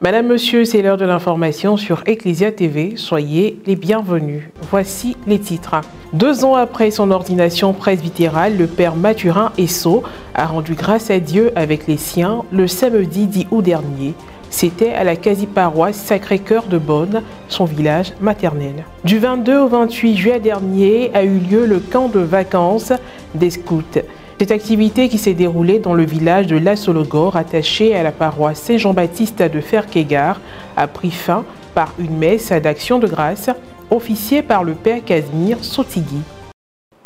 Madame, Monsieur, c'est l'heure de l'information sur Ecclesia TV. Soyez les bienvenus. Voici les titres. 2 ans après son ordination presbytérale, le père Mathurin Esso a rendu grâce à Dieu avec les siens le samedi 10 août dernier. C'était à la quasi-paroisse Sacré-Cœur de Bonne, son village maternel. Du 22 au 28 juillet dernier a eu lieu le camp de vacances des scouts. Cette activité qui s'est déroulée dans le village de La Sologore, attaché à la paroisse Saint-Jean-Baptiste de Ferkegar, a pris fin par une messe d'action de grâce officiée par le père Casimir Sotigui.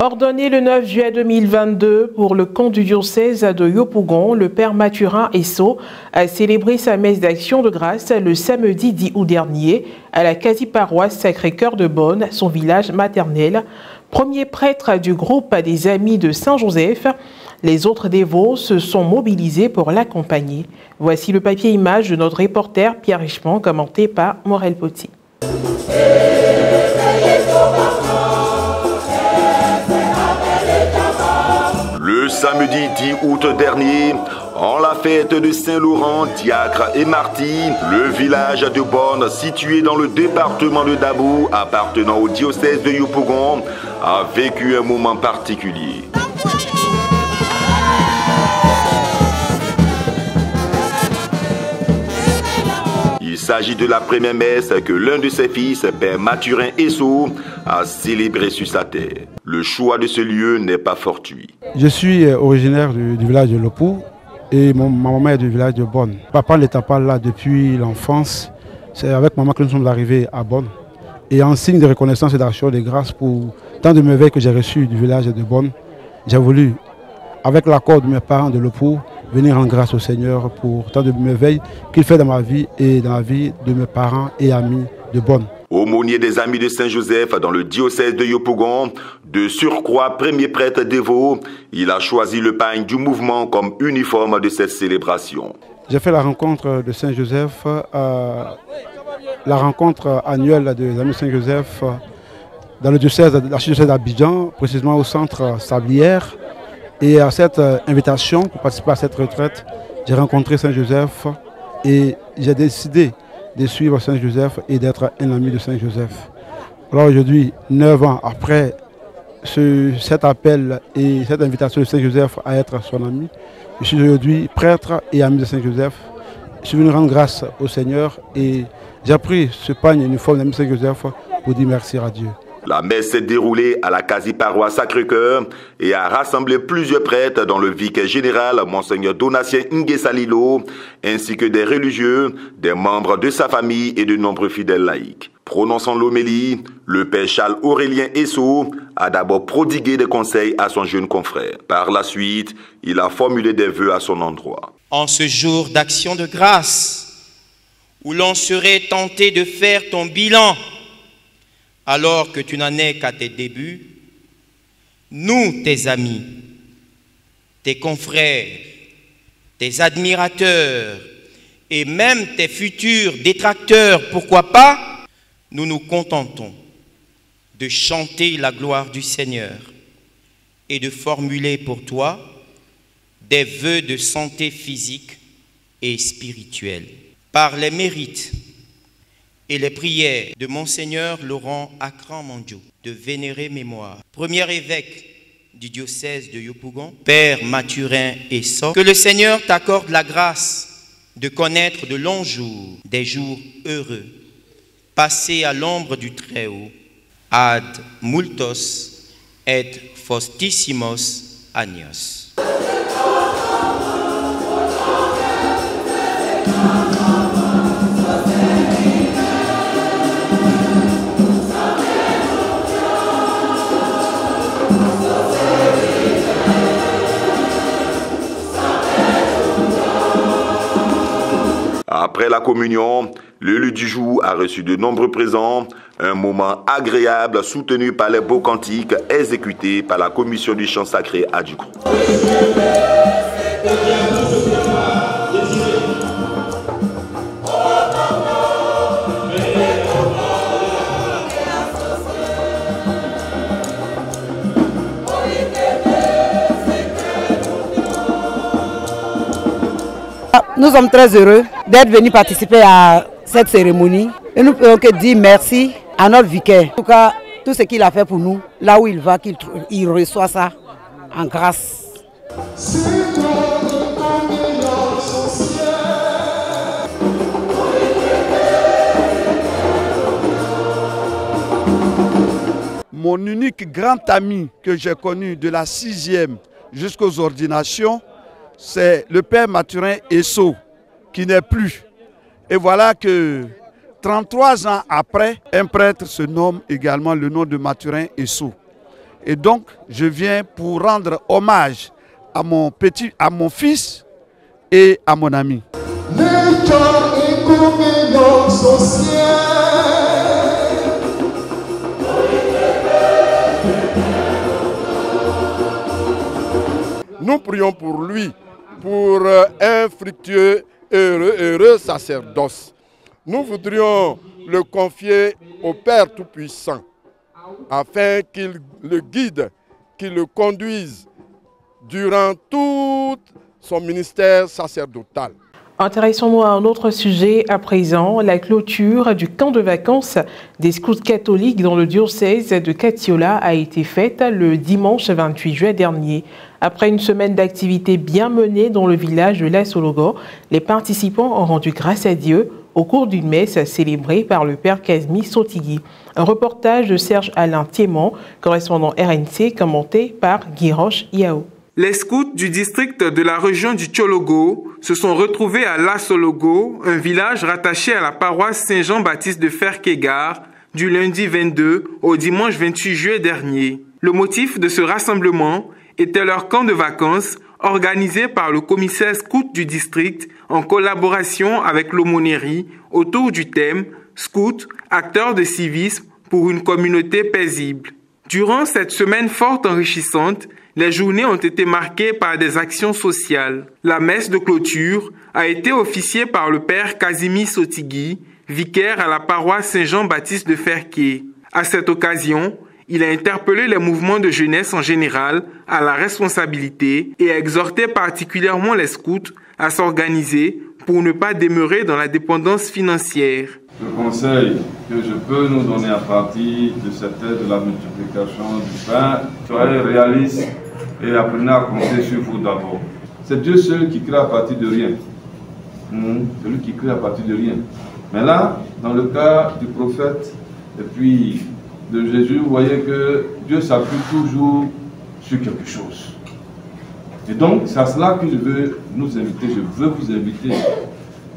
Ordonné le 9 juillet 2022 pour le comte du diocèse de Yopougon, le père Mathurin Esso a célébré sa messe d'action de grâce le samedi 10 août dernier à la quasi-paroisse Sacré-Cœur de Bonne, son village maternel. Premier prêtre du groupe des Amis de Saint-Joseph, les autres dévots se sont mobilisés pour l'accompagner. Voici le papier-image de notre reporter Pierre Richemont, commenté par Morel Potti. Le samedi 10 août dernier, en la fête de Saint-Laurent, diacre et martyr, le village de Bonne, situé dans le département de Dabo, appartenant au diocèse de Yopougon, a vécu un moment particulier. Il s'agit de la première messe que l'un de ses fils, père Mathurin Esso, a célébrée sur sa terre. Le choix de ce lieu n'est pas fortuit. Je suis originaire du village de Lopou et ma maman est du village de Bonne. Papa n'était pas là depuis l'enfance. C'est avec maman que nous sommes arrivés à Bonne. Et en signe de reconnaissance et d'action de grâce pour tant de merveilles que j'ai reçues du village de Bonne, j'ai voulu, avec l'accord de mes parents de Lopou, venir en grâce au Seigneur pour tant de merveilles qu'il fait dans ma vie et dans la vie de mes parents et amis de Bonne. Aumônier des Amis de Saint-Joseph dans le diocèse de Yopougon, de surcroît premier prêtre dévot, il a choisi le pagne du mouvement comme uniforme de cette célébration. J'ai fait la rencontre de Saint-Joseph, la rencontre annuelle des Amis de Saint-Joseph dans le diocèse d'Abidjan, précisément au centre Sablière. Et à cette invitation pour participer à cette retraite, j'ai rencontré Saint-Joseph et j'ai décidé de suivre Saint-Joseph et d'être un ami de Saint-Joseph. Alors aujourd'hui, 9 ans après cet appel et cette invitation de Saint-Joseph à être son ami, je suis aujourd'hui prêtre et ami de Saint-Joseph. Je suis venu rendre grâce au Seigneur et j'ai pris ce pagne uniforme d'ami de Saint-Joseph pour dire merci à Dieu. La messe s'est déroulée à la quasi-paroisse Sacré-Cœur et a rassemblé plusieurs prêtres dont le vicaire général, Monseigneur Donatien Nguessalilo, ainsi que des religieux, des membres de sa famille et de nombreux fidèles laïcs. Prononçant l'homélie, le père Charles Aurélien Esso a d'abord prodigué des conseils à son jeune confrère. Par la suite, il a formulé des vœux à son endroit. En ce jour d'action de grâce, où l'on serait tenté de faire ton bilan, alors que tu n'en es qu'à tes débuts, nous, tes amis, tes confrères, tes admirateurs et même tes futurs détracteurs, pourquoi pas, nous nous contentons de chanter la gloire du Seigneur et de formuler pour toi des vœux de santé physique et spirituelle. Par les mérites et les prières de Monseigneur Laurent Akran Mandjo, de vénérée mémoire, premier évêque du diocèse de Yopougon, père Mathurin Esso, que le Seigneur t'accorde la grâce de connaître de longs jours, des jours heureux, passés à l'ombre du Très-Haut, ad multos et faustissimos agnos. Après la communion, l'élu du jour a reçu de nombreux présents, un moment agréable soutenu par les beaux cantiques exécutés par la commission du chant sacré à Ducrou. Nous sommes très heureux d'être venus participer à cette cérémonie et nous ne pouvons que dire merci à notre vicaire. En tout cas, tout ce qu'il a fait pour nous, là où il va, qu'il reçoit ça en grâce. Mon unique grand ami que j'ai connu de la 6e jusqu'aux ordinations, c'est le père Mathurin Esso, qui n'est plus. Et voilà que 33 ans après, un prêtre se nomme également le nom de Mathurin Esso. Et donc, je viens pour rendre hommage à mon fils et à mon ami. Nous prions pour lui, pour un fructueux et heureux sacerdoce. Nous voudrions le confier au Père Tout-Puissant, afin qu'il le guide, qu'il le conduise durant tout son ministère sacerdotal. Intéressons-nous à un autre sujet à présent, la clôture du camp de vacances des scouts catholiques dans le diocèse de Katiola a été faite le dimanche 28 juillet dernier. Après une semaine d'activités bien menées dans le village de La Sologo, les participants ont rendu grâce à Dieu au cours d'une messe célébrée par le père Kazmi Sotigui. Un reportage de Serge Alain Thiémon, correspondant RNC, commenté par Guiroche Yao. Les scouts du district de la région du Tchologo se sont retrouvés à La Sologo, un village rattaché à la paroisse Saint-Jean-Baptiste de Ferkegar, du lundi 22 au dimanche 28 juillet dernier. Le motif de ce rassemblement était leur camp de vacances organisé par le commissaire scout du district en collaboration avec l'aumônerie autour du thème « Scout, acteurs de civisme pour une communauté paisible ». Durant cette semaine forte enrichissante, les journées ont été marquées par des actions sociales. La messe de clôture a été officiée par le père Kazimi Sotigui, vicaire à la paroisse Saint-Jean-Baptiste de Ferké. À cette occasion, il a interpellé les mouvements de jeunesse en général à la responsabilité et a exhorté particulièrement les scouts à s'organiser pour ne pas demeurer dans la dépendance financière. Le conseil que je peux nous donner à partir de cette aide de la multiplication du pain, soyez réalistes et apprenez à compter sur vous d'abord. C'est Dieu seul qui crée à partir de rien. C'est lui qui crée à partir de rien. Mais là, dans le cas du prophète et puis de Jésus, vous voyez que Dieu s'appuie toujours sur quelque chose. Et donc, c'est à cela que je veux nous inviter, je veux vous inviter.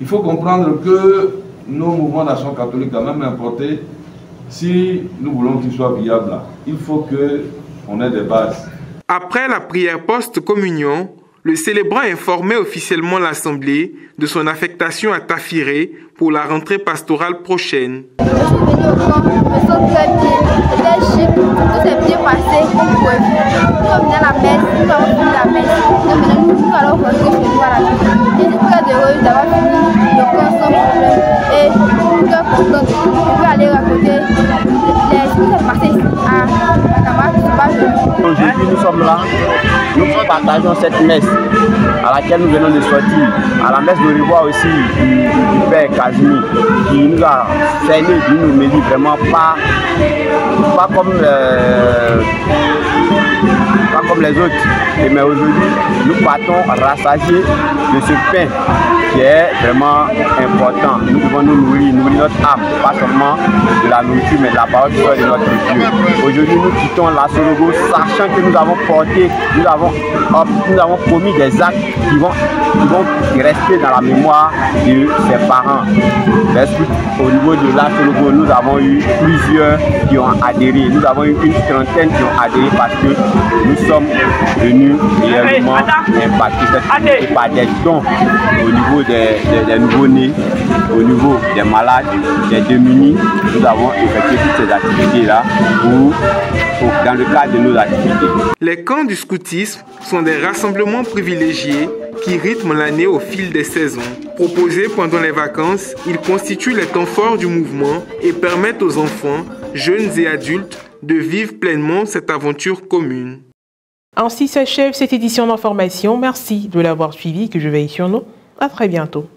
Il faut comprendre que nos mouvements d'action catholique, quand même importés, si nous voulons qu'ils soient viables, il faut qu'on ait des bases. Après la prière post-communion, le célébrant a informé officiellement l'Assemblée de son affectation à Tafiré pour la rentrée pastorale prochaine. Je suis venue au camp, je me sens très bien, c'était chic, tout s'est bien passé comme prévu. Nous sommes venus à la messe, nous avons fini la messe, nous allons rentrer chez nous à la maison. Je suis très heureuse d'avoir fini le camp sans problème et je suis très contente. Je peux aller raconter ce qui s'est passé à ma camarade qui n'est pas venue. Aujourd'hui, nous sommes là, nous partageons cette messe à laquelle nous venons de sortir. À la messe de revoir aussi du père Kazmi qui nous a saigné d'une homélie vraiment pas comme les autres. Mais aujourd'hui, nous partons rassasiés de ce pain qui est vraiment important. Nous devons nous nourrir notre âme, pas seulement de la nourriture, mais de la parole de notre Dieu. Aujourd'hui, nous quittons La Sologo, sachant que nous avons porté, nous avons commis des actes qui vont rester dans la mémoire de ses parents. Au niveau de La Sologo, nous avons eu plusieurs qui ont adhéré. Nous avons eu une trentaine qui ont adhéré parce que nous sommes venus réellement impactés par des dons au niveau des nouveaux-nés, au niveau des malades, des démunis. Nous avons effectué toutes ces activités-là dans le cadre de nos activités. Les camps du scoutisme sont des rassemblements privilégiés qui rythment l'année au fil des saisons. Proposés pendant les vacances, ils constituent les temps forts du mouvement et permettent aux enfants, jeunes et adultes de vivre pleinement cette aventure commune. Ainsi s'achève cette édition d'information. Merci de l'avoir suivi, que je veille sur nous. À très bientôt.